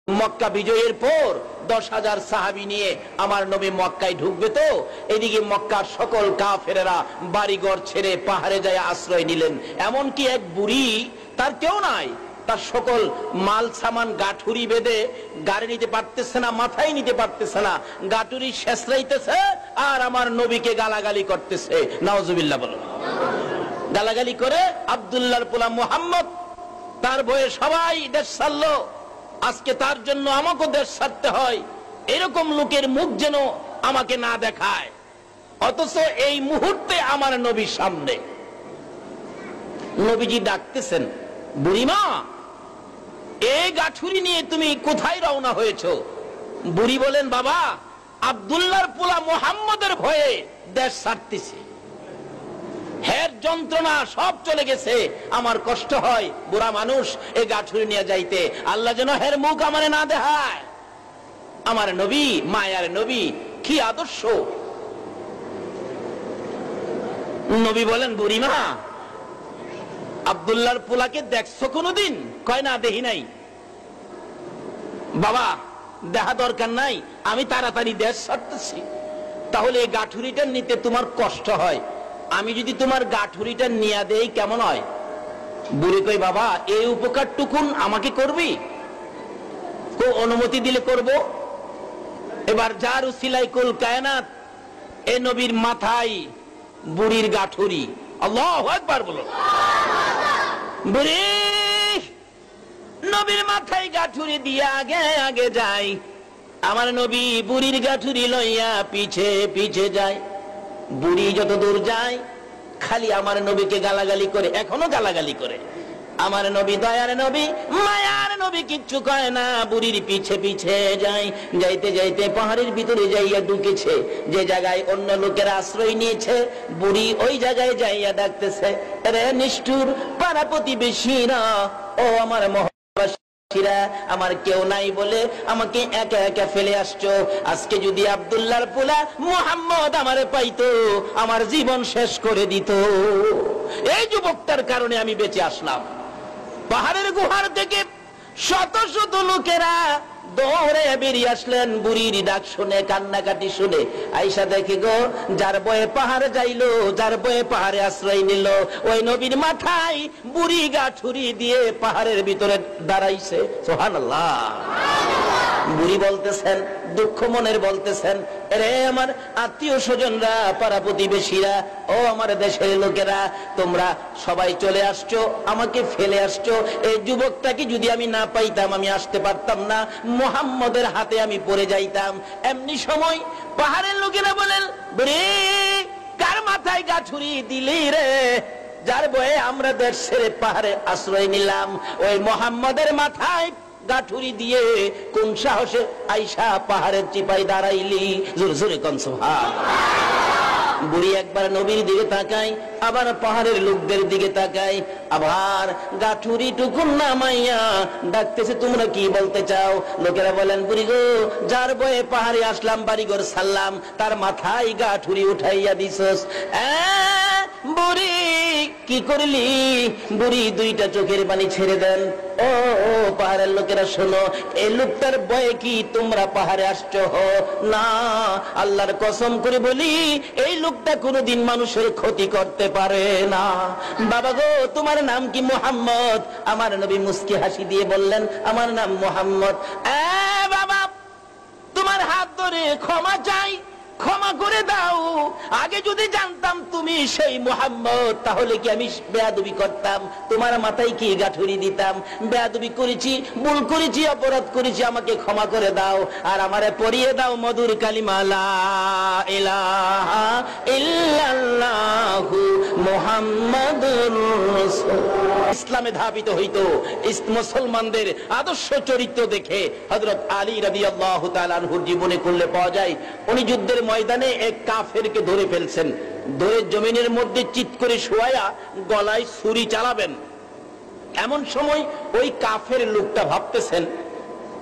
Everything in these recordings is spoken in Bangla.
মক্কা বিজয়ের পর 10,000 সাহাবী নিয়ে আমার নবী মক্কায় ঢুকবে। তো এদিকে মক্কার সকল কাফেরেরা বাড়িঘর ছেড়ে পাহাড়ে যায় আশ্রয় নিলেন। এমনকি এক বুড়ি, তার কেউ নাই, তার সকল মাল সামান গাঠুরি বেঁধে গাড়ি নিতে পারতেছে না, মাথায় নিতে পারতেছে না, গাঠুরি শেষরাইতেছে আর আমার নবীকে গালাগালি করতেছে। নাউজুবিল্লাহ বলো। গালাগালি করে আব্দুল্লাহর পোলা মুহাম্মদ, তার ভয়ে সবাই দেশ ছাড়লো। আজকে তার জন্য আমাকে দেশ ছাড়তে হয়, এরকম লোকের মুখ যেন আমাকে না দেখায়। অথচ এই মুহূর্তে আমার নবীর সামনে নবীজি ডাকতেছেন, বুড়িমা এই গাঠুরি নিয়ে তুমি কোথায় রওনা হয়েছো? বুড়ি বলেন, বাবা আব্দুল্লাহর পোলা মুহাম্মদের ভয়ে দেশ ছাড়তেছি, হের যন্ত্রণা সব চলে গেছে, আমার কষ্ট হয়, বুড়া মানুষ এই গাঠুরি নিয়ে যাইতে, আল্লাহ যেন হের মুখ আমারে না দেখায়। আমার নবী, মায়ার নবী, কি আদর্শ। নবী বলেন, বুড়িমা আব্দুল্লাহর পোলাকে দেখছো কোনদিন? কয় না, দেখি নাই। বাবা দেখা দরকার নাই, আমি তাড়াতাড়ি দেশ ছাড়তেছি। তাহলে এই গাঠুরিটা নিতে তোমার কষ্ট হয়, আমি যদি তোমার গাঠুরিটা নিয়ে দেই কেমন হয়? বুড়ি কই, বাবা এই উপকারটুকুন আমাকে করবি? অনুমতি দিলে করব। এবার যার উসিলায় কুল কায়নাত, এ নবীর মাথায় বুড়ির গাঠুরি। আল্লাহু আকবার বলো। বুড়ি নবীর মাথায় গাঠুরি দিয়ে আগে আগে যায়, আমার নবী বুড়ির গাঠুরি লইয়া পিছে পিছে যায়। বুড়ি যত দূর যায় খালি আমার নবীকে গালাগালি করে, এখনো গালাগালি করে। আমার নবী দয়ার নবী, মায়ার নবী কিচ্ছু কয় না, বুড়ির পিছে পিছে যায়। যাইতে যাইতে পাহাড়ের ভিতরে যাইয়া ঢুকেছে, যে জায়গায় অন্য লোকেরা আশ্রয় নিয়েছে, বুড়ি ওই জায়গায় যাইয়া ডাকতেছে, রে নিষ্ঠুর পাড়া প্রতিবেশীরা, ও আমার মহাবাসীরা, আমার কেউ নাই বলে আমাকে একা একা ফেলে আসছো। আজকে যদি আব্দুল্লাহর পোলা মুহাম্মদ আমারে পাইতো, আমার জীবন শেষ করে দিত। এই যুবকটার কারণে আমি বেঁচে আসলাম। পাহাড়ের গুহার থেকে শত শত লোকেরা দৌড়ে বেরিয়ে আসলেন বুড়ির ডাক শুনে, কান্নাকাটি শুনে। আইসা দেখে গো, যার বয়ে পাহাড়ে যাইলো, যার বয়ে পাহাড়ে আশ্রয় নিল, ওই নবীর মাথায় বুড়ি গাঠুরি দিয়ে পাহাড়ের ভিতরে দাঁড়াইছে। সুবহানাল্লাহ। বুড়ি বলতেছেন, দুঃখ মনের বলতেছেন, রে আমার আত্মীয় স্বজনরা, পাড়া প্রতিবেশীরা, ও আমার দেশের লোকেরা, তোমরা সবাই চলে আসছো, আমাকে ফেলে আসছো। এই যুবকটাকে যদি আমি না পাইতাম, আমি আসতে পারতাম না, মুহাম্মদের হাতে আমি পড়ে যাইতাম। এমনি সময় পাহাড়ের লোকেরা বলেন, বুড়ি কার মাথায় গাঠুরি দিলি রে? যার বয়ে আমরা দেশ ছেড়ে পাহাড়ে আশ্রয় নিলাম, ওই মুহাম্মদের মাথায় গাঠুরি দিয়ে কোন সাহসে আইসা পাহাড়ের চিপাই দাঁড়াইলি? জোরে জোরে কোন সুবহান। বুড়ি একবার নবীর দিকে তাকায়, আবার পাহাড়ের লোকদের দিকে তাকায়, আবার গাঠুরি টুকুন নামাইয়া ডাকতেছে, তোমরা কি বলতে চাও? লোকেরা বলেন, বুড়ি গো, যার বয়ে পাহাড়ে আসলাম, বাড়িঘর ছাড়লাম, তার মাথায় গাঠুরি উঠাইয়া দিছস। বুড়ি কি করলি? বুড়ি দুইটা চোখের পানি ছেড়ে দেন। ও পাহাড়ের লোকেরা শোনো, এই লোকটার বয়ে কি তোমরা পাহাড়ে আসছো? না, আল্লাহর কসম করে বলি, এই লোকটা কোনোদিন মানুষের ক্ষতি করতে পারে না। বাবা গো, তোমার নাম কি? মুহাম্মদ। আমার নবী মুস্কি হাসি দিয়ে বললেন, আমার নাম মুহাম্মদ। বাবা তোমার হাত ধরে ক্ষমা চাই, ক্ষমা করে দাও। আগে যদি জানতাম তুমি সেই মুহাম্মদ, তাহলে কি আমি বেয়াদবি করতাম? তোমার মাথায় কি গাঠুরি দিতাম? বেয়াদবি করেছি, ভুল করেছি, অপরাধ করেছি, আমাকে ক্ষমা করে দাও। আর আমারে পড়িয়ে দাও মধুর কালিমা লা ইলাহা ইল্লাল্লাহু মুহাম্মাদুর রাসূলুল্লাহ। ইসলামে ধাবিত হইতো মুসলমানদের আদর্শ চরিত্র দেখে হযরত আলী রাদিয়াল্লাহু তাআলা আনহুর জীবনে করলে পাওয়া যায়। উনি যুদ্ধের ময়দানে এক কাফেরকে ধরে ফেলছেন, ধরে জমিনের মধ্যে চিৎ করে শোয়ায়া গলায় ছুরি চালাবেন। এমন সময় ওই কাফের লোকটা ভাবতেছেন,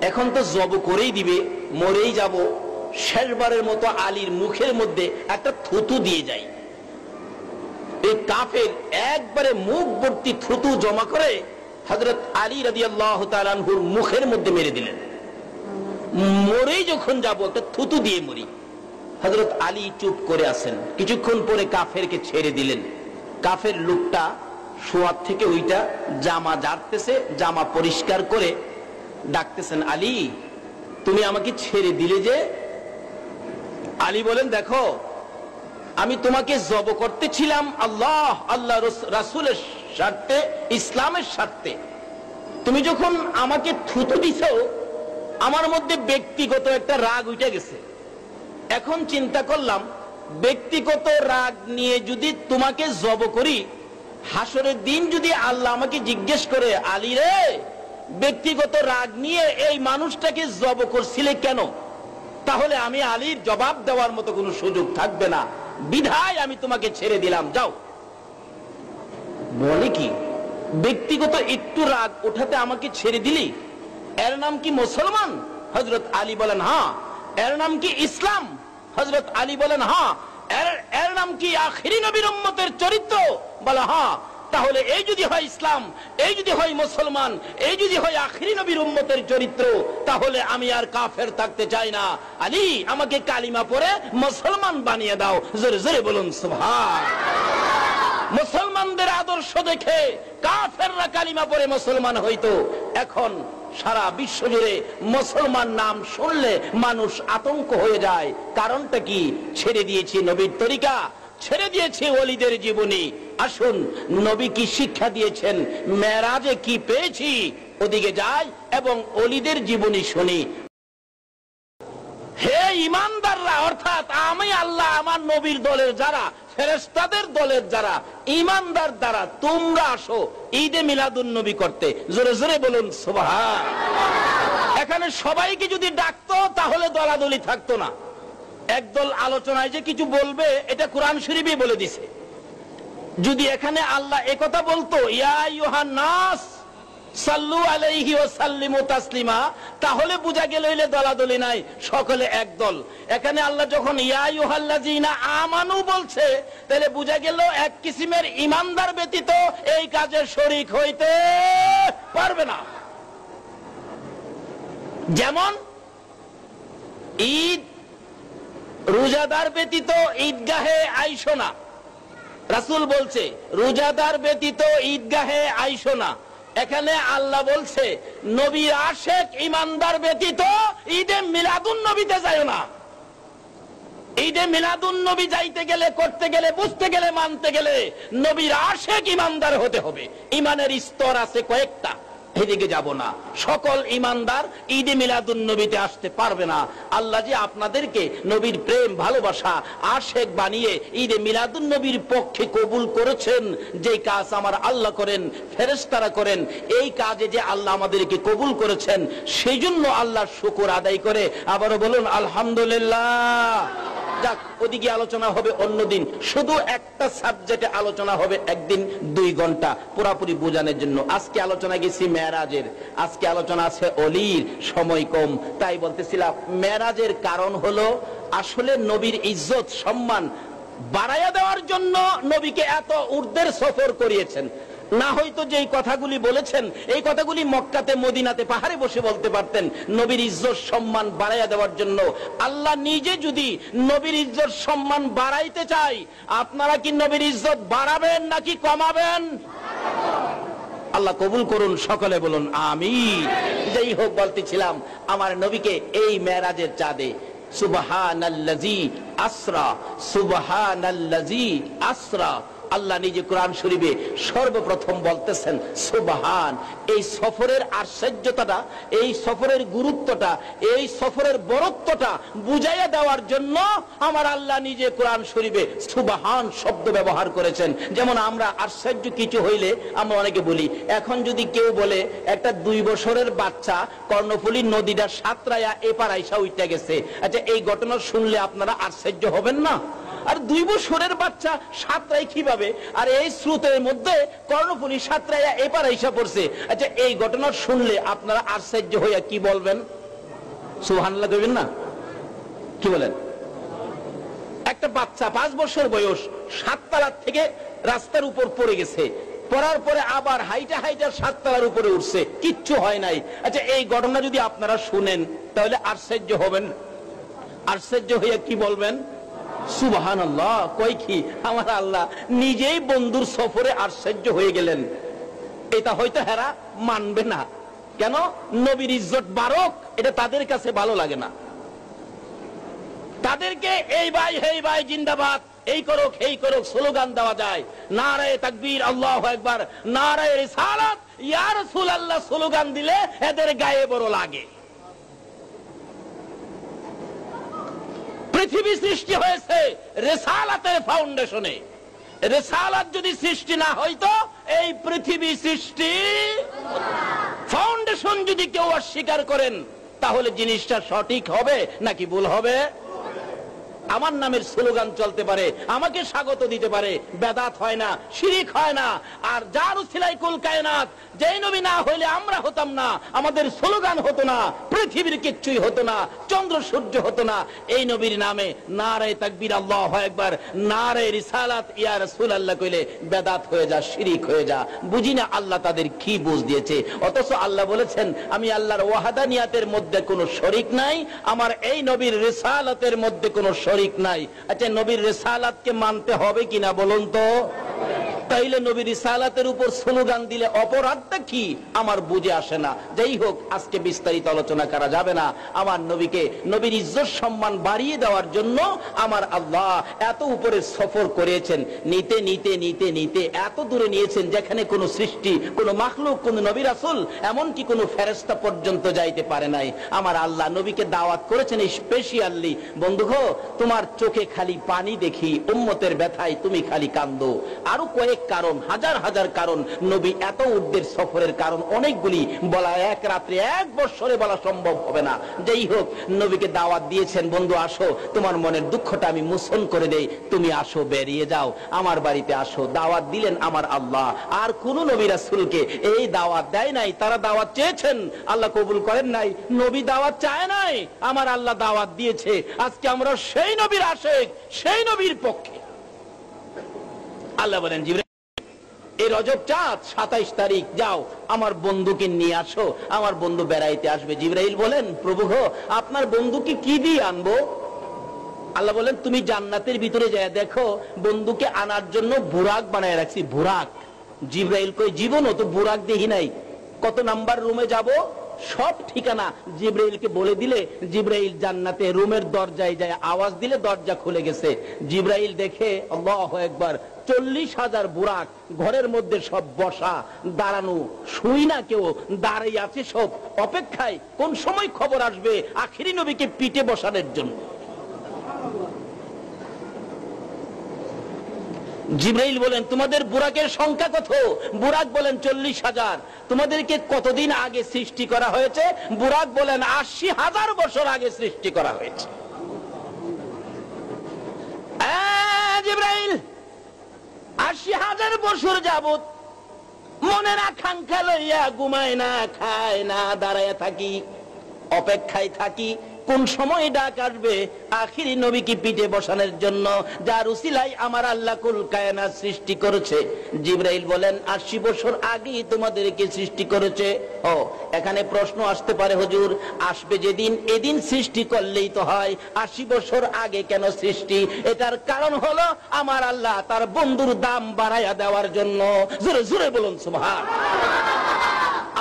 এখন তো জব করেই দিবে, মরেই যাব, শেষবারের মতো আলীর মুখের মধ্যে একটা থুতু দিয়ে যায়। এই কাফের একবারে মুখ ভর্তি থুতু জমা করে হযরত আলী রাদিয়াল্লাহু তাআলা আনহুর মুখের মধ্যে মেরে দিলেন। মরেই যখন যাব একটা থুতু দিয়ে মরি। হযরত আলী চুপ করে আছেন। কিছুক্ষণ পরে কাফেরকে ছেড়ে দিলেন। কাফের লোকটা শোয়ার থেকে ওইটা জামা ঝাড়তেছে, জামা পরিষ্কার করে ডাকতেছেন, আলী তুমি আমাকে ছেড়ে দিলে যে? আলী বলেন, দেখো আমি তোমাকে জব করতেছিলাম আল্লাহ রাসূলের স্বার্থে, ইসলামের স্বার্থে। তুমি যখন আমাকে থুতু দিছো, আমার মধ্যে ব্যক্তিগত একটা রাগ উঠে গেছে। এখন চিন্তা করলাম, ব্যক্তিগত রাগ নিয়ে যদি তোমাকে জব করি, হাসরের দিন যদি আল্লাহ আমাকে জিজ্ঞেস করে, আলী রে ব্যক্তিগত রাগ নিয়ে এই মানুষটাকে জব করছিলে কেন, তাহলে আমি আলীর জবাব দেওয়ার মতো কোনো সুযোগ থাকবে না। বিধায় আমি তোমাকে ছেড়ে দিলাম, যাও। বলে কি, ব্যক্তিগত একটু রাগ ওঠাতে আমাকে ছেড়ে দিলি? এর নাম কি মুসলমান? হযরত আলী বলেন, হ্যাঁ। এর নাম কি ইসলাম? হযরত আলী বলেন, হ্যাঁ। এর নাম কি আখিরি নবীর উম্মতের চরিত্র? বলে, হ্যাঁ। তাহলে এই যদি হয় ইসলাম, এই যদি হয় মুসলমান, এই যদি হয় আখিরি নবীর উম্মতের চরিত্র, তাহলে আমি আর কাফের থাকতে চাই না। আলী আমাকে কালিমা পড়ে মুসলমান বানিয়ে দাও। জোরে জোরে বলুন সুবহান। মুসলমানদের আদর্শ দেখে কাফেররা কালিমা পড়ে মুসলমান হইতো। এখন সারা বিশ্ব জুড়ে মুসলমান নাম শুনলে মানুষ আতঙ্ক হয়ে যায়। কারণটা কি? ছেড়ে দিয়েছি নবীর তরিকা, ছেড়ে দিয়েছি ওলিদের জীবনী। আসুন, নবী কি শিক্ষা দিয়েছেন, মেরাজে কি পেয়েছি, ওদিকে যাই এবং ওলিদের জীবনী শুনি। হে ইমানদাররা, অর্থাৎ আমি আল্লাহ আমার নবীর দলের যারা, ফেরেশতাদের দলের যারা ইমানদার দ্বারা, তোমরা আসো ঈদে মিলাদুন নবী করতে। জোরে জোরে বলুন সুবহান। এখানে সবাইকে যদি ডাকতো তাহলে দলাদলি থাকতো না। একদল আলোচনায় যে কিছু বলবে এটা কোরআন শরীফে বলে দিছে। যদি এখানে আল্লাহ একথা বলতো, ইয়া আইয়ুহান নাস সাল্লু আলাইহি ওয়া সাল্লিমু তাসলিমা, তাহলে বুঝা গেল এলে দলাদলি নাই, সকলে একদল। এখানে আল্লাহ যখন ইয়া আইয়ুহাল্লাযিনা আমানু বলছে, তাহলে বুঝা গেল এক কিসিমের ইমানদার ব্যতীত এই কাজে শরীক হইতে পারবে না। যেমন ঈদ, রোজাদার ব্যতীত ঈদগাহে আইসো না। রাসূল বলছে রোজাদার ব্যতীত ঈদগাহে আইসো না। এখানে আল্লাহ বলছে নবীর আশেক ইমানদার ব্যতীত ঈদে মিলাদুন নবীতে যাও না। ঈদে মিলাদুন নবী যাইতে গেলে, করতে গেলে, বুঝতে গেলে, মানতে গেলে নবীর আশেক ইমানদার হতে হবে। ইমানের স্তর আছে কয়েকটা, এদিকে যাব না। সকল ইমানদার ঈদে মিলাদুন নবীতে আসতে পারবে না। আল্লাহ যে আপনাদেরকে নবীর প্রেম ভালোবাসা আশেক বানিয়ে ঈদে মিলাদুন নবীর পক্ষে কবুল করেছেন, যে কাজ আমার আল্লাহ করেন, ফেরেশতারা করেন, এই কাজে যে আল্লাহ আমাদেরকে কবুল করেছেন, সেই জন্য আল্লাহর শুকর আদায় করে আবারও বলুন আলহামদুলিল্লাহ। যাক, ওদিকে আলোচনা হবে অন্যদিন। শুধু একটা সাবজেক্টে আলোচনা হবে একদিন 2 ঘন্টা পুরাপুরি বোঝানোর জন্য। আজকে আলোচনা গেছি মেরাজের, আজকে আলোচনা আছে অলির, সময় কম, তাই বলতেছিলাম মেরাজের কারণ হলো আসলে নবীর ইজ্জত সম্মান বাড়াইয়া দেওয়ার জন্য নবীকে এত ঊর্ধ্বের সফর করিয়েছেন। না হয়তো যে কথাগুলি বলেছেন, এই কথাগুলি মক্কাতে, মদিনাতে, পাহাড়ে বসে বলতে পারতেন। নবীর ইজ্জত সম্মান বাড়াইয়া দেওয়ার জন্য আল্লাহ নিজে যদি নবীর ইজ্জত সম্মান বাড়াইতে চাই, আপনারা কি নবীর ইজ্জত বাড়াবেন নাকি কমাবেন? আল্লাহ কবুল করুন, সকলে বলুন আমিন। যেই হোক, বলতেছিলাম আমার নবীকে এই মেরাজের চাঁদে সুবহানাল্লাযী আসরা, সুবহানাল্লাযী আসরা, আল্লাহ নিজে কোরআন শরীফে সর্বপ্রথম বলতেছেন সুবহান। এই সফরের আশ্চর্যতাটা, এই সফরের গুরুত্বটা, এই সফরের বরত্বটা বুঝাইয়া দেওয়ার জন্য আমার আল্লাহ নিজে কোরআন শরীফে সুবহান শব্দ ব্যবহার করেছেন। যেমন আমরা আশ্চর্য কিছু হইলে আমরা অনেকে বলি, এখন যদি কেউ বলে একটা 2 বছরের বাচ্চা কর্ণফুলী নদীটা সাঁতরাইয়া এপার আইসা উঠতে গেছে, আচ্ছা এই ঘটনা শুনলে আপনারা আশ্চর্য হবেন না? আর 2 বছরের বাচ্চা সাঁতরাই কিভাবে, আর এই স্রোতের মধ্যে কর্ণফুলী সাঁতরাইয়া এপার আইসা পড়ছে, আচ্ছা এই ঘটনা শুনলে আপনারা আশ্চর্য হইয়া কি বলবেন? সুবহানাল্লাহ কইবেন না? কি বলেন? একটা বাচ্চা 5 বছর বয়স 7 তলা থেকে রাস্তার উপর পড়ে গেছে, পড়ার পরে আবার হাইটা হাইটা 7 তলার উপরে উঠছে, কিচ্ছু হয় নাই। আচ্ছা, এই ঘটনা যদি আপনারা শুনেন তাহলে আশ্চর্য হবেন? আশ্চর্য হইয়া কি বলবেন? সুবহানাল্লাহ। কই কি আমার আল্লাহ নিজেই বন্ধুর সফরে আশ্চর্য হয়ে গেলেন। এটা হয়তো হেরা মানবে না। কেন? নবীর ইজ্জত বারক, এটা তাদের কাছে ভালো লাগে না। তাদেরকে এই ভাই হেই ভাই জিন্দাবাদ, এই করুক এই করুক স্লোগান দেওয়া যায়, নারায়ে তাকবীর আল্লাহু আকবার, নারায়ে রিসালাত ইয়া রাসূলুল্লাহ স্লোগান দিলে এদের গায়ে বড় লাগে। পৃথিবী সৃষ্টি হয়েছে রিসালাতের ফাউন্ডেশনে। রিসালাত যদি সৃষ্টি না হইতো এই পৃথিবী সৃষ্টি ফাউন্ডেশন যদি কেউ অস্বীকার করেন তাহলে জিনিসটা সঠিক হবে নাকি ভুল হবে? আমার নামের স্লোগান চলতে পারে, আমাকে স্বাগত দিতে পারে, বেদাত হয় না, শিরিক হয় না। আর যার উসিলায় কুল কায়নাত, যেই নবী না হইলে আমরা হতাম না, আমাদের স্লোগান হতো না, পৃথিবীর কিচ্ছুই হতো না, চন্দ্র সূর্য হতো না। এই নবীর নামে নারায়ে তাকবীর আল্লাহু আকবার, নারায়ে রিসালাত ইয়া রাসূলুল্লাহ কইলে বেদাত হয়ে যা, শিরিক হয়ে যা। বুঝি না আল্লাহ তাদের কি বুঝ দিয়েছে। অথচ আল্লাহ বলেছেন আমি আল্লাহর ওয়াহদানিয়াতের মধ্যে কোনো শরীক নাই, আমার এই নবীর রিসালাতের মধ্যে কোনো শরীক নাই। আচ্ছা, নবীর রিসালাতকে মানতে হবে কিনা বলুন তো? তাইলে নবীর রিসালাতের উপর স্লোগান দিলে অপরাধটা কি আমার বুঝে আসে না। যাই হোক, আজকে বিস্তারিত আলোচনা করা যাবে না। আমার নবীকে, নবীর ইজ্জত সম্মান বাড়িয়ে দেওয়ার জন্য আমার আল্লাহ এত উপরে সফর করেছেন। নিতে নিতে নিতে নিতে এত দূরে নিয়েছেন যেখানে কোনো সৃষ্টি, কোনো মাখলুক, কোনো নবী রাসূল, এমনকি কোনো ফেরেশতা পর্যন্ত যাইতে পারে নাই। আমার আল্লাহ নবীকে দাওয়াত করেছেন স্পেশালি, বন্ধু গো, তোমার চোখে খালি পানি দেখি, উম্মতের ব্যথায় তুমি খালি কান্দো। আরো কয়েক কারণ, হাজার হাজার কারণ, নবী এত উদ্দের সফরের কারণ অনেকগুলি, বলা এক রাত্রে এক বছরে বলা সম্ভব হবে না। যেই হোক, নবীকে দাওয়াত দিয়েছেন, বন্ধু আসো, তোমার মনের দুঃখটা আমি মোচন করে দেই, তুমি আসো, বেরিয়ে যাও, আমার বাড়িতে আসো। দাওয়াত দিলেন আমার আল্লাহ। আর কোন নবী রাসূলকে এই দাওয়াত দেয় নাই। তারা দাওয়াত চেয়েছেন, আল্লাহ কবুল করেন নাই। নবী দাওয়াত চায় নাই, আমার আল্লাহ দাওয়াত দিয়েছে। আজকে আমরা সেই নবীর আশিক, সেই নবীর পক্ষে। আল্লাহ বলেন জিবরাইল, এই রজব চাঁদ 27 তারিখ যাও আমার বন্ধুকে নিয়ে আসো, আমার বন্ধু বেড়াইতে আসবে। জিবরাইল বলেন, প্রভু গো, আপনার বন্ধুকে কি দিয়ে আনবো? আল্লাহ বলেন, তুমি জান্নাতের ভিতরে যায় দেখো, বন্ধুকে আনার জন্য বুরাক বানায় রাখছি, বুরাক। জিবরাইল কই, জীবনও তো বুরাক দেখি নাই। কত নাম্বার রুমে যাব সব ঠিকানা জিবরাইলকে বলে দিলে, জিবরাইল জান্নাতে রুমের দরজায় যায়, আওয়াজ দিলে দরজা খুলে গেছে। জিবরাইল দেখে, আল্লাহু আকবার, 40,000 বুরাক, ঘরের মধ্যে সব বসা, দাঁড়ানো, শুই না কেউ, দাঁড়িয়ে আছে সব অপেক্ষায় কোন সময় খবর আসবে আখিরি নবীকে পিঠে বসানোর জন্য। জিবরাইল বলেন, তোমাদের বুরাকের সংখ্যা কত? বুরাক বলেন 40,000। তোমাদেরকে কতদিন আগে সৃষ্টি করা হয়েছে? বুরাক বলেন 80,000 বছর আগে সৃষ্টি করা হয়েছে। জিবরাইল 80,000 বছর যাবত মনের আকাঙ্ক্ষা লইয়া ঘুমায় না, খায় না, দাঁড়ায় থাকি, অপেক্ষায় থাকি কোন সময় ডাক আসবে আখিরি নবীকে পিঠে বসানোর জন্য, যার উসিলায় আমার আল্লাহ কুল কায়নাত সৃষ্টি করেছে। জিবরাইল বলেন, 80 বছর আগেই তোমাদেরকে সৃষ্টি করেছে। ও, এখানে প্রশ্ন আসতে পারে, হুজুর আসবে যেদিন, এদিন সৃষ্টি করলেই তো হয়, 80 বছর আগে কেন সৃষ্টি? এটার কারণ হলো আমার আল্লাহ তার বন্ধুর দাম বাড়াইয়া দেওয়ার জন্য। জোরে জোরে বলুন সুবহান।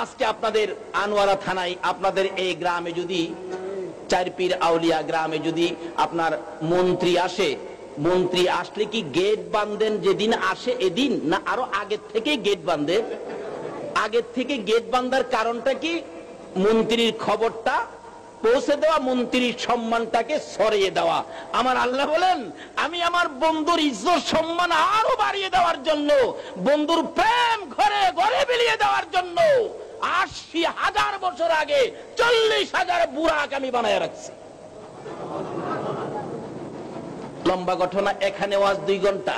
আজকে আপনাদের আনোয়ারা থানায়, আপনাদের এই গ্রামে যদি, চারপীর আউলিয়া গ্রামে যদি আপনার মন্ত্রী আসে, মন্ত্রী আসলে কি গেট বাঁধেন যেদিন আসে এদিন, না আরো আগের থেকে গেট বাঁধে? আগের থেকে গেট বাঁধার কারণটা কি? মন্ত্রীর খবরটা পৌঁছে দেওয়া, মন্ত্রীর সম্মানটাকে সরিয়ে দেওয়া। আমার আল্লাহ বলেন, আমি আমার বন্ধুর ইজ্জত সম্মান আরো বাড়িয়ে দেওয়ার জন্য, বন্ধুর প্রেম ঘরে ঘরে বিলিয়ে দেওয়ার জন্য 80,000 বছর আগে 40,000 বুরাক আমি বানায় রাখছি। লম্বা ঘটনা, এখানে ওয়াজ 2 ঘন্টা।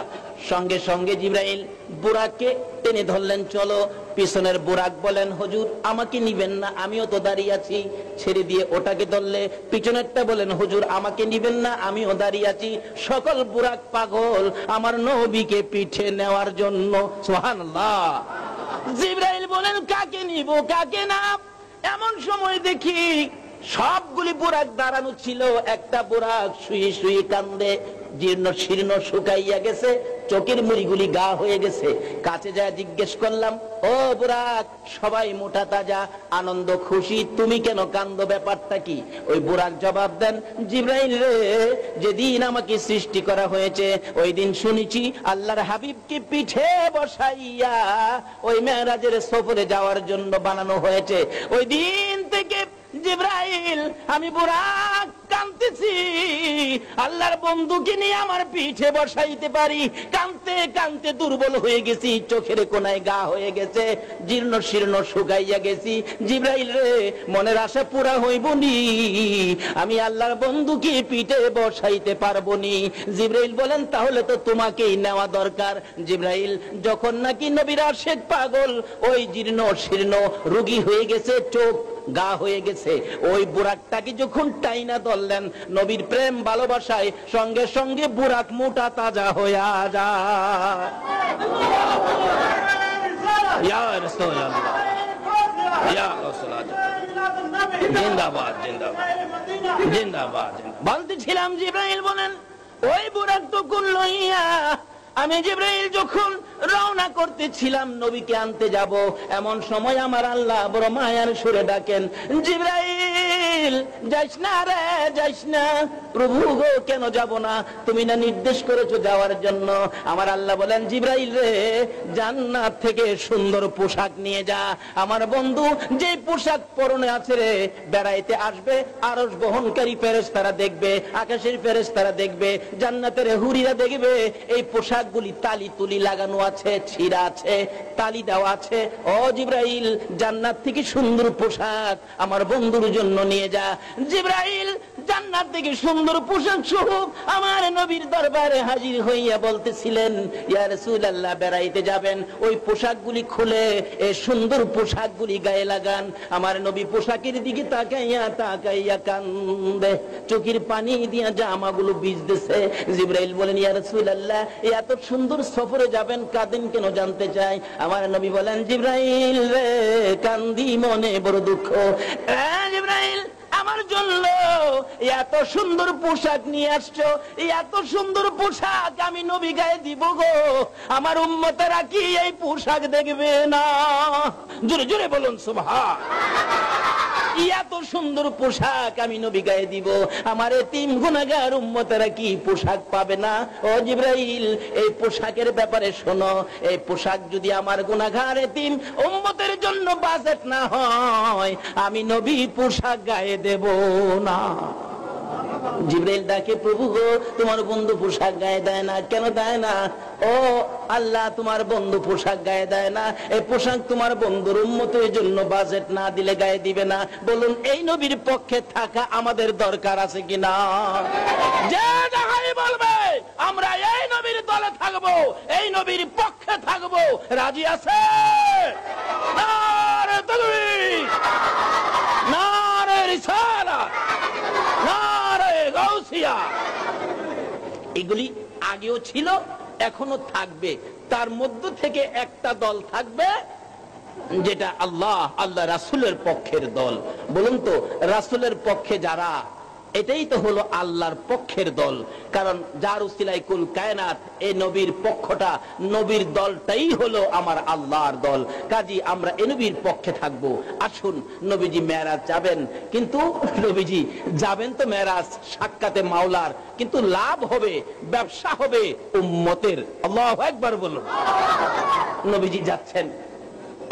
সঙ্গে সঙ্গে জিবরাইল বুরাককে টেনে ধরলেন, চলো। পিছনের বুরাক বলেন, হুজুর আমাকে নিবেন না, আমিও তো দাঁড়িয়ে আছি। ছেড়ে দিয়ে ওটাকে ধরলে পিছনেরটা বলেন, হুজুর আমাকে নিবেন না, আমিও দাঁড়িয়ে আছি। সকল বুরাক পাগল আমার নবীকে পিঠে নেওয়ার জন্য। সুবহানাল্লাহ। জিবরাইল বলেন, কাকে নিব কাকে না। এমন সময় দেখি সবগুলি বুরাক দাঁড়ানো ছিল, একটা বুরাক শুয়ে শুয়ে কান্দে, জীর্ণ শীর্ণ শুকাইয়া গেছে, চোখের মুড়িগুলি গা হয়ে গেছে। কাছে যায় জিজ্ঞেস করলাম, ও বুরাক, সবাই মোটা তাজা আনন্দ খুশি, তুমি কেন কান্দো, ব্যাপারটা কি? ওই বুরাক জবাব দেন, জিবরাইল রে, যেদিন আমাকে সৃষ্টি করা হয়েছে ওই দিন শুনেছি আল্লাহর হাবিবকে পিঠে বসাইয়া ওই মেরাজের সফরে যাওয়ার জন্য বানানো হয়েছে। ওই দিন থেকে জিবরাইল আমি বুরাক কাঁদতেছি, আল্লাহর বন্ধুকে নিয়ে আমার পিঠে বসাইতে পারি। কাঁদতে কাঁদতে দুর্বল হয়ে গেছি, চোখের কোনায় গা হয়ে গেছে, জীর্ণ শীর্ণ শুকাইয়া গেছি। জিবরাইল রে, মনের আশা পুরা হইব নি, আমি আল্লাহর বন্ধুকে পিঠে বসাইতে পারবো নি। জিবরাইল বলেন, তাহলে তো তোমাকেই নেওয়া দরকার। জিবরাইল যখন নাকি নবীর আশিক পাগল, ওই জীর্ণ শীর্ণ রোগী হয়ে গেছে, চোখ গা হয়ে গেছে, ওই বুরাকটাকে যখন টাইনা ধরলেন নবীর প্রেম ভালোবাসায়, সঙ্গে সঙ্গে বুরাক মোটা তাজা হইয়া যায়। ইয়া রাসূলুল্লাহ, ইয়া রাসূলুল্লাহ, জিন্দাবাদ জিন্দাবাদ জিন্দাবাদ। বলতেছিলাম, জিবরাইল বলেন, ওই বুরাক তো কোন লইয়া আমি জিবরাইল যখন রওনা করতেছিলাম নবীকে আনতে যাব, এমন সময় আমার আল্লাহ বড় মায়ার সুরে ডাকেন, জিবরাইল যাইস না রে, যাইস না। প্রভু গো, কেন যাব না? তুমি না নির্দেশ করেছো যাওয়ার জন্য। আমার আল্লাহ বলেন, জিবরাইল রে, জান্নাত থেকে সুন্দর পোশাক নিয়ে যা। আমার বন্ধু যে পোশাক পরনে আছে রে, বেড়াইতে আসবে, আরশ বহনকারী ফেরেশতারা দেখবে, আকাশের ফেরেশতারা দেখবে, জান্নাতের হুরিরা দেখবে, এই পোশাকগুলি তালি তুলি লাগানো আছে, ছিঁড়া আছে, তালি দেওয়া আছে। ও জিবরাইল, জান্নাত থেকে সুন্দর পোশাক আমার বন্ধুর জন্য নিয়ে যা। জিবরাইল জান্নাত থেকে সুন্দর পোশাক সহ আমার নবীর দরবারে হাজির হইয়া বলতেছিলেন, ইয়া রাসূলুল্লাহ, বেড়াইতে যাবেন, ওই পোশাকগুলি খুলে এই সুন্দর পোশাকগুলি গায়ে লাগান। আমার নবী পোশাকের দিকে তাকাইয়া তাকাইয়া কান্দে, চোখের পানি দিয়া জামাগুলো ভিজতেছে। জিবরাইল বলেন, ইয়া রাসূলুল্লাহ, এত সুন্দর সফরে যাবেন, কাঁদেন কেন জানতে চাই। আমার নবী বলেন, জিবরাইল রে, কান্দি মনে বড় দুঃখ। জিবরাইল, আমার জন্য এত সুন্দর পোশাক নিয়ে আসছো, এত সুন্দর পোশাক আমি নবী গায়ে দিব গো, আমার উম্মতেরা কি এই পোশাক দেখবে না? জোরে জোরে বলুন সুবহান। এত সুন্দর পোশাক আমি নবী গায়ে দিব, আমার এতিম গুনাহগার উম্মতেরা কি পোশাক পাবে না? ও জিবরাইল, এই পোশাকের ব্যাপারে শোনো, এই পোশাক যদি আমার গুনাহগার এতিম উম্মতের জন্য বাজেট না হয়, আমি নবী পোশাক গায়ে দেব না। জিবরাইল ডাকে, প্রভু গো, তোমার বন্ধু পোশাক গায়ে দেয় না, কেন দেয় না? ও আল্লাহ, তোমার বন্ধু পোশাক গায়ে দেয় না, এই পোশাক তোমার বন্ধুর উম্মতের জন্য বাজেট না দিলে গায়ে দিবে না। বলুন, এই নবীর পক্ষে থাকা আমাদের দরকার আছে কিনা? যে যাহাই বলবে আমরা এই নবীর দলে থাকবো, এই নবীর পক্ষে থাকবো, রাজি আছে? নারে তাকবীর, নারে রিসালাত, নারে গাউসিয়া। এগুলি আগেও ছিল, এখনো থাকবে। তার মধ্য থেকে একটা দল থাকবে যেটা আল্লাহ রাসূলের পক্ষের দল। বলুন তো, রাসূলের পক্ষে যারা, এটাই তো হলো আল্লাহর পক্ষের দল। কারণ যার উসিলায় কুল কায়নাত, এই নবীর পক্ষটা, নবীর দলটাই হলো আমার আল্লাহর দল। কাজী আমরা এই নবীর পক্ষে থাকবো। আসুন, নবীজি মেরাজ যাবেন, কিন্তু নবীজি যাবেন তো মেরাজ সাক্ষাতে মাওলার, কিন্তু লাভ হবে, ব্যবসা হবে উম্মতের। আল্লাহু আকবার বলুন। নবীজি যাচ্ছেন,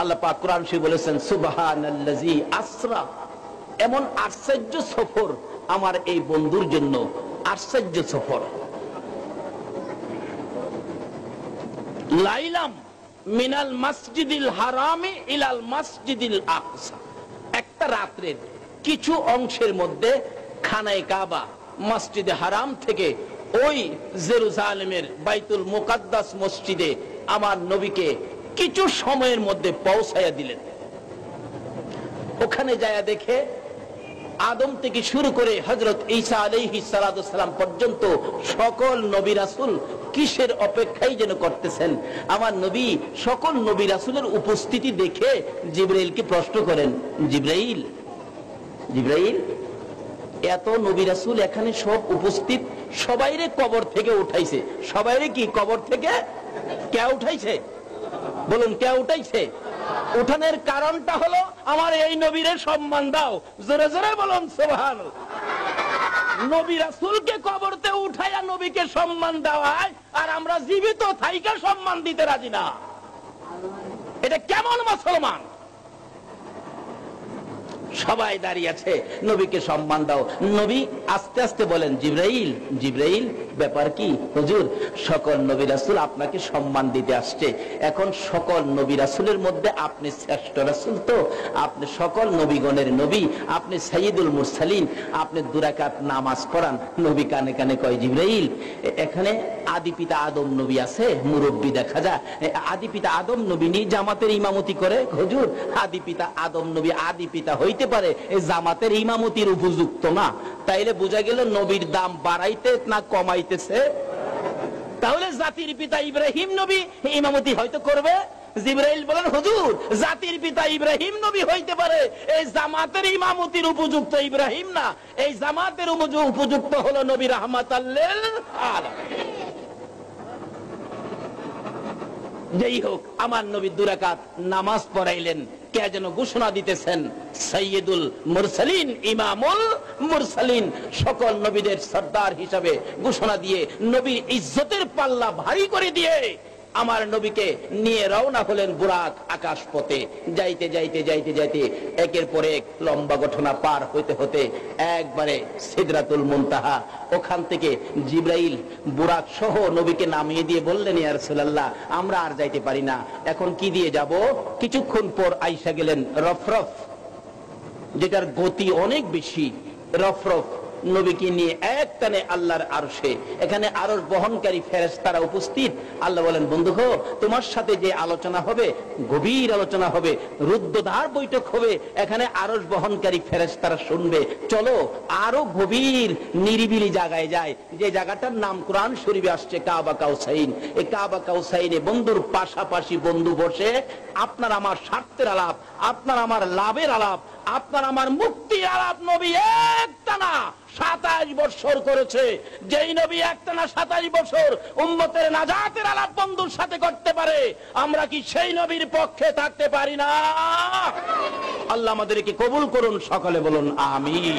আল্লাহ পাক কোরআন শরীফে বলেছেন, সুবহানাল্লাযী আসরা। এমন আশ্চর্য সফর আমার এই বন্ধুর জন্য, আশ্চর্য সফর। লাইলাম মিনাল মসজিদিল হারামি ইলাল মসজিদিল আকসা। একটা রাত্রের কিছু অংশের মধ্যে খানায়ে কাবা, মসজিদে হারাম থেকে ওই জেরুজালেমের বাইতুল মুকাদ্দাস মসজিদে আমার নবীকে কিছু সময়ের মধ্যে পৌঁছাইয়া দিলেন। ওখানে যায়া দেখে আদম থেকে শুরু করে হযরত ঈসা আলাইহিস সালাতু সালাম পর্যন্ত সকল নবী রাসূল কিসের অপেক্ষায় যেন করতেছেন। আমার নবী সকল নবী রাসূলের উপস্থিতি দেখে জিবরাইলকে প্রশ্ন করেন, জিবরাইল, জিবরাইল, এত নবী রাসূল এখানে সব উপস্থিত, সবাইরে কবর থেকে উঠাইছে, সবাইরে কি কবর থেকে কে উঠাইছে? বলুন, কে উঠাইছে? উঠানোর কারণটা হলো আমার এই নবীরে সম্মান দাও। জোরে জোরে বলুন সুবহানাল্লাহ। নবী রাসূলকে কবরতে উঠাইয়া নবীকে সম্মান দেওয়ায় আর আমরা জীবিত থাইকা সম্মান দিতে রাজি না। এটা কেমন মুসলমান? সবাই দাঁড়িয়ে আছে, নবীকে সম্মান দাও। নবী আস্তে আস্তে বলেন, জিবরাইল, জিবরাইল, ব্যাপার কি? হুজুর, সকল নবী রাসূল আপনাকে সম্মান দিতে আসছে। এখন সকল নবী রাসূলের মধ্যে আপনি শ্রেষ্ঠ রাসূল, তো আপনি সকল নবীগণের নবী, আপনি সাইয়্যিদুল মুরসালিন, আপনি 2 রাকাত নামাজ পড়ান। নবী কানে কানে কয়, জিবরাইল, এখানে আদি পিতা আদম নবী আছে, মুরব্বী দেখা যায়, আদি পিতা আদম নবী নি জামাতের ইমামতি করে। হুজুর, আদি পিতা আদম নবী আদি পিতা হইতে পারে, এই জামাতের ইমামতির উপযুক্ত না। তাইলে বোঝা গেল নবীর দাম বাড়াইতে না কমাইতেছে। তাহলে জাতির পিতা ইব্রাহিম নবী ইমামতি হয়তো করবে। জিবরাইল বলেন, হুজুর, জাতির পিতা ইব্রাহিম নবী হইতে পারে, এই জামাতের ইমামতির উপযুক্ত ইব্রাহিম না, এই জামাতের উপযুক্ত হলো নবী রাহমাতাল লিল আলামিন। যেই হোক, আমার নবী 2 রাকাত নামাজ পড়াইলেন। কে যেন ঘোষণা দিতেছেন, সাইয়্যিদুল মুরসালিন, ইমামুল মুরসালিন, সকল নবীদের সর্দার হিসাবে ঘোষণা দিয়ে নবীর ইজ্জতের পাল্লা ভারী করে দিয়ে আমার নবীকে নিয়ে রওনা হলেন বুরাক আকাশ পথে। যাইতে যাইতে যাইতে যাইতে একের পর এক লম্বা ঘটনা পার হইতে হতে একবারে সিদরাতুল মুনতাহা, ওখান থেকে জিবরাইল বুরাক সহ নবীকে নামিয়ে দিয়ে বললেন, ইয়া রাসূলুল্লাহ, আমরা আর যাইতে পারি না, এখন কি দিয়ে যাব? কিছুক্ষণ পর আইসা গেলেন রফরফ, যেটার গতি অনেক বেশি। রফরফ নবীকে নিয়ে এক টানে আল্লাহর আরশে, এখানে আরশ বহনকারী ফেরেশতারা উপস্থিত। আল্লাহ বলেন, বন্ধু গো, তোমার সাথে যে আলোচনা হবে, গভীর আলোচনা হবে, রুদ্ধদ্বার বৈঠক হবে, এখানে আরশ বহনকারী ফেরেশতারা শুনবে। চলো আরো গভীর নিরিবিলি জায়গায় যায়, যে জায়গাটার নাম কোরআন শরীফে আসছে কাবা কাউসাইন। এই কাবা কাউসাইনে বন্ধুর পাশাপাশি বন্ধু বসে আপনার আমার স্বার্থের আলাপ, আপনার আমার লাভের আলাপ, আপনার আমার মুক্তির আলাপ নবী একটানা 27 বছর করেছে। যেই নবী একটানা 27 বছর উম্মতের নাজাতের আলাপ বন্ধুর সাথে করতে পারে, আমরা কি সেই নবীর পক্ষে থাকতে পারি না? আল্লাহ আমাদেরকে কবুল করুন, সকলে বলুন আমিন।